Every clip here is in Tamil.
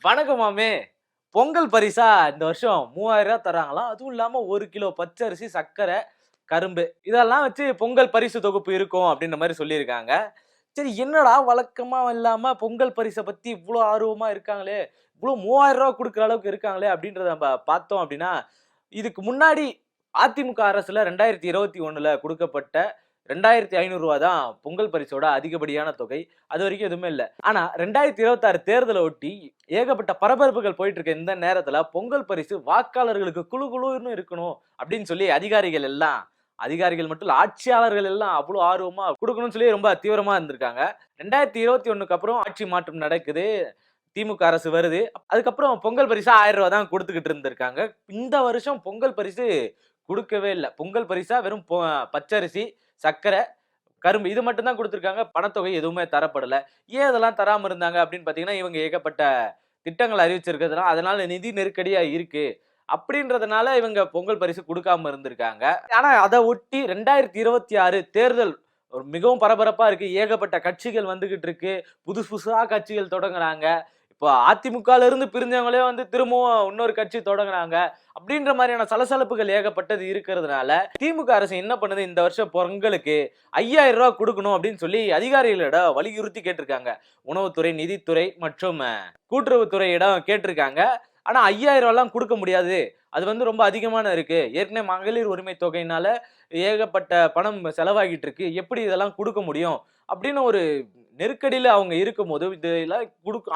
வணக்கமாமே. பொங்கல் பரிசா இந்த வருஷம் ரூ. 3000 தராங்களாம். அதுவும் இல்லாம 1 கிலோ பச்சரிசி, சர்க்கரை, கரும்பு இதெல்லாம் வச்சு பொங்கல் பரிசு தொகுப்பு இருக்கும் அப்படின்ற மாரி சொல்லியிருக்காங்க. சரி என்னடா வழக்கமா இல்லாம பொங்கல் பரிச பத்தி இவ்ளோ ஆர்வமா இருக்காங்களே! இவ்ளோ ரூ. 3000 குடுக்குற அளவுக்கு இருக்காங்களே! அப்படின்றத நம்ம பார்த்தோம் அப்படின்னா, இதுக்கு முன்னாடி அதிமுக அரசுல 2021ல குடுக்கப்பட்ட ரூ. 2500 தான் பொங்கல் பரிசோட அதிகப்படியான தொகை. அதுவரைக்கும் எதுவுமே இல்ல. ஆனா 2026 தேர்தல ஒட்டி ஏகப்பட்ட பரபரப்புகள் போயிட்டு இருக்க இந்த நேரத்துல பொங்கல் பரிசு வாக்காளர்களுக்கு குளு குளுன்னு இருக்கணும் அப்படின்னு சொல்லி அதிகாரிகள் மட்டும் இல்ல ஆட்சியாளர்கள் எல்லாம் அவ்வளவு ஆர்வமா குடுக்கணும்னு சொல்லி ரொம்ப தீவிரமா இருந்திருக்காங்க. 2021க்கு அப்புறம் ஆட்சி மாற்றம் நடக்குது. திமுக அரசு வருது. அதுக்கப்புறம் பொங்கல் பரிசா ரூ. 1000 தான் குடுத்துக்கிட்டு இருந்திருக்காங்க. இந்த வருஷம் பொங்கல் பரிசு குடுக்கவே இல்ல. பொங்கல் பரிசா வெறும் பச்சரிசி, சர்க்கரை, கரும்பு இது மட்டும் தான் குடுத்திருக்காங்க. பணத்தொகை எதுவுமே தரப்படல. ஏன் இதெல்லாம் தராம இருந்தாங்க அப்படின்னு பார்த்தீங்கன்னா, இவங்க ஏகப்பட்ட திட்டங்கள் அறிவிச்சிருக்கிறதுனால, அதனால நிதி நெருக்கடியா இருக்கு. அப்படின்றதுனால இவங்க பொங்கல் பரிசு குடுக்காம இருந்திருக்காங்க. ஆனா அத ஒட்டி 2026 தேர்தல் ஒரு மிகவும் பரபரப்பா இருக்கு. ஏகப்பட்ட கட்சிகள் வந்துகிட்டு இருக்கு. புதுசு புதுசா கட்சிகள் தொடங்குறாங்க. இப்போ அதிமுகல இருந்து பிரிஞ்சவங்களே வந்து திரும்பவும் இன்னொரு கட்சி தொடங்குறாங்க. அப்படின்ற மாதிரியான சலசலப்புகள் ஏகப்பட்டது இருக்கிறதுனால, திமுக அரசு என்ன பண்ணுது இந்த வருஷம் பொங்கலுக்கு ரூ. 5000 குடுக்கணும் அப்படின்னு சொல்லி அதிகாரிகளிடம் வலியுறுத்தி கேட்டிருக்காங்க. உணவுத்துறை, நிதித்துறை மற்றும் கூட்டுறவுத்துறையிடம் கேட்டிருக்காங்க. ஆனா ரூ. 5000லாம் குடுக்க முடியாது. அது வந்து ரொம்ப அதிகமான இருக்கு. ஏற்கனவே மகளிர் உரிமை தொகையினால ஏகப்பட்ட பணம் செலவாகிட்டு இருக்கு. எப்படி இதெல்லாம் குடுக்க முடியும்? அப்படின்னு ஒரு நெருக்கடியில அவங்க இருக்கும்போது, இதெல்லாம்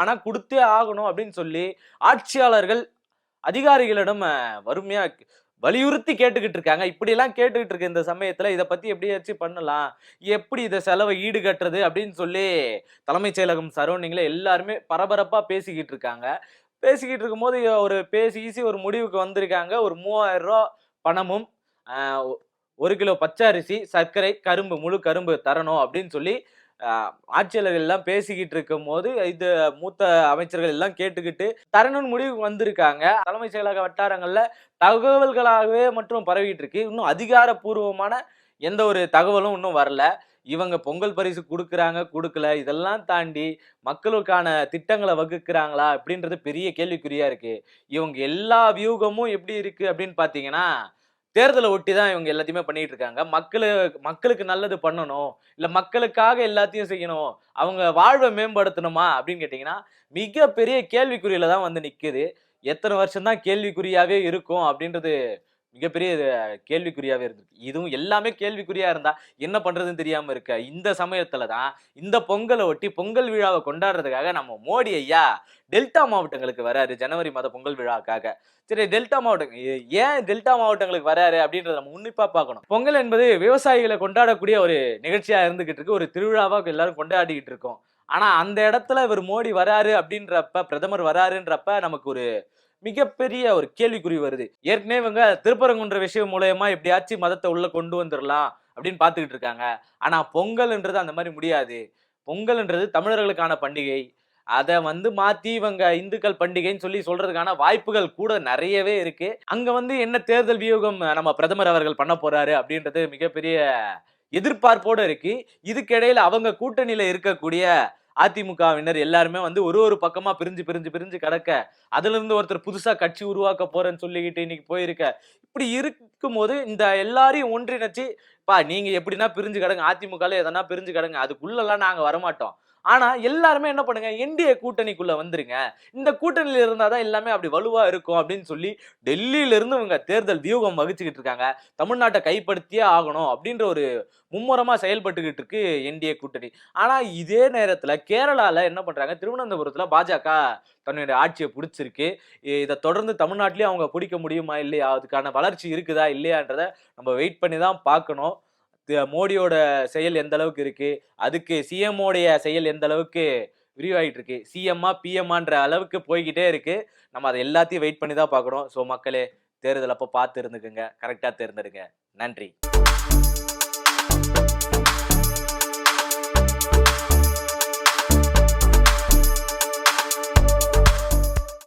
ஆனா குடுத்தே ஆகணும் அப்படின்னு சொல்லி ஆட்சியாளர்கள் அதிகாரிகளிடம் வறுமையா வலியுறுத்தி கேட்டுக்கிட்டு இருக்காங்க. இப்படியெல்லாம் கேட்டுக்கிட்டு இருக்க இந்த சமயத்துல இத பத்தி எப்படியாச்சும் பண்ணலாம். எப்படி இத செலவ ஈடுகட்டுறது அப்படின்னு சொல்லி தலைமைச் செயலகம் சரவுண்டிங்ல எல்லாருமே பரபரப்பா பேசிக்கிட்டு இருக்காங்க. பேசிக்கிட்டு இருக்கும்போது ஒரு பேசி கீசி ஒரு முடிவுக்கு வந்திருக்காங்க. ஒரு ரூ. 3000 பணமும், அ 1 கிலோ பச்சை அரிசி, சர்க்கரை, கரும்பு, முழு கரும்பு தரணும் அப்படின்னு சொல்லி அ ஆட்சியாளர்கள் எல்லாம் பேசிக்கிட்டு இருக்கும்போது, இது மூத்த அமைச்சர்கள் எல்லாம் கேட்டுக்கிட்டு தரணும்னு முடிவுக்கு வந்திருக்காங்க. தலைமைச் செயலக வட்டாரங்கள்ல தகவல்களாகவே மட்டும் பரவிட்டு இருக்கு. இன்னும் அதிகாரப்பூர்வமான எந்த ஒரு தகவலும் இன்னும் வரல. இவங்க பொங்கல் பரிசு குடுக்குறாங்க, குடுக்கல. இதெல்லாம் தாண்டி மக்களுக்கான திட்டங்கள வகுக்குறாங்களா? அப்படின்றது பெரிய கேள்விக்குறியா இருக்கு. இவங்க எல்லா வியூகமும் எப்படி இருக்கு அப்படின்னு பார்த்தீங்கன்னா, தேர்தல ஒட்டி தான் இவங்க எல்லாத்தையுமே பண்ணிட்டு இருக்காங்க. மக்களுக்கு நல்லது பண்ணணும். இல்ல மக்களுக்காக எல்லாத்தையும் செய்யணும். அவங்க வாழ்வ மேம்படுத்தணுமா? அப்படின்னு கேட்டீங்கன்னா, மிகப்பெரிய கேள்விக்குறியில தான் வந்து நிக்குது. எத்தன வருஷம் தான் கேள்விக்குறியாவே இருக்கும் அப்படின்றது மிகப்பெரிய கேள்விக்குறியாவே இருந்திருக்கு. இதுவும் எல்லாமே கேள்விக்குறியா இருந்தா என்ன பண்றதுன்னு தெரியாம இருக்க இந்த சமயத்துல தான் இந்த பொங்கல ஒட்டி பொங்கல் விழாவ கொண்டாடுறதுக்காக நம்ம மோடி ஐயா டெல்டா மாவட்டங்களுக்கு வராரு. ஜனவரி மாத பொங்கல் விழாக்காக. சரி டெல்டா மாவட்டம் ஏன் டெல்டா மாவட்டங்களுக்கு வராரு அப்படின்றத நம்ம உன்னிப்பா பார்க்கணும். பொங்கல் என்பது விவசாயிகள கொண்டாடக்கூடிய ஒரு நிகழ்ச்சியா இருந்துகிட்டு இருக்கு. ஒரு திருவிழாவா எல்லாரும் கொண்டாடிக்கிட்டு இருக்கோம். ஆனா அந்த இடத்துல இவர் மோடி வராரு அப்படின்றப்ப, பிரதமர் வராருன்றப்ப நமக்கு ஒரு மிகப்பெரிய ஒரு கேள்விக்குறி வருது. ஏற்கனவே இவங்க திருப்பரங்குன்ற விஷயம் மூலியமா எப்படியாச்சும் மதத்த உள்ள கொண்டு வந்துரலாம் அப்படின்னு பார்த்துக்கிட்டு இருக்காங்க. ஆனா பொங்கல்ன்றது அந்த மாரி முடியாது. பொங்கல்ன்றது தமிழர்களுக்கான பண்டிகை. அத வந்து மாத்தி இவங்க இந்துக்கள் பண்டிகைன்னு சொல்லி சொல்றதுக்கான வாய்ப்புகள் கூட நெறையவே இருக்கு. அங்க வந்து என்ன தேர்தல் வியூகம் நம்ம பிரதமர் அவர்கள் பண்ண போறாரு அப்படின்றது மிகப்பெரிய எதிர்பார்ப்போட இருக்கு. இதுக்கு இடையில அவங்க கூட்டணியில இருக்கக்கூடிய அதிமுகவினர் எல்லாருமே வந்து ஒரு பக்கமா பிரிஞ்சு கிடக்க, அதிலிருந்து ஒருத்தர் புதுசா கட்சி உருவாக்க போறேன்னு சொல்லிக்கிட்டு இன்னைக்கு போயிருக்க. இப்படி இருக்கும்போது இந்த எல்லாரையும் ஒன்றிணைச்சு, நீங்க எப்படின்னா பிரிஞ்சு கிடங்க. அதிமுகல எதனா பிரிஞ்சு கிடங்க. அதுக்குள்ளலாம் நாங்க வரமாட்டோம். ஆனா எல்லாருமே என்ன பண்ணுங்க, என்டிஏ கூட்டணிக்குள்ள வந்துருங்க. இந்த கூட்டணியில இருந்தா தான் எல்லாமே அப்படி வலுவா இருக்கும் அப்படின்னு சொல்லி டெல்லியில இருந்து இவங்க தேர்தல் வியூகம் வகுச்சுக்கிட்டு இருக்காங்க. தமிழ்நாட்ட கைப்படுத்தியே ஆகணும் அப்படின்ற ஒரு மும்முரமா செயல்பட்டுக்கிட்டு இருக்கு என்டிஏ கூட்டணி. ஆனா இதே நேரத்துல கேரளால என்ன பண்றாங்க, திருவனந்தபுரத்துல பாஜக தன்னுடைய ஆட்சிய புடிச்சிருக்கு. இத தொடர்ந்து தமிழ்நாட்டிலயும் அவங்க புடிக்க முடியுமா? இல்லையா? அதுக்கான வளர்ச்சி இருக்குதா? இல்லையான்றத நம்ம வெயிட் பண்ணி தான் பார்க்கணும். மோடியோட செயல் எந்த அளவுக்கு இருக்கு? அதுக்கு சிஎம் உடைய செயல் எந்த அளவுக்கு விரிவாயிட்டு இருக்கு? சிஎம்மா, பிஎம்மான்ற அளவுக்கு போய்க்கிட்டே இருக்கு. நம்ம அத எல்லாத்தையும் வெயிட் பண்ணி தான் பார்க்கணும். மக்களே தேர்தல் அப்ப பார்த்து இருந்துக்குங்க. கரெக்ட்டா தேர்ந்தெடுங்க. நன்றி.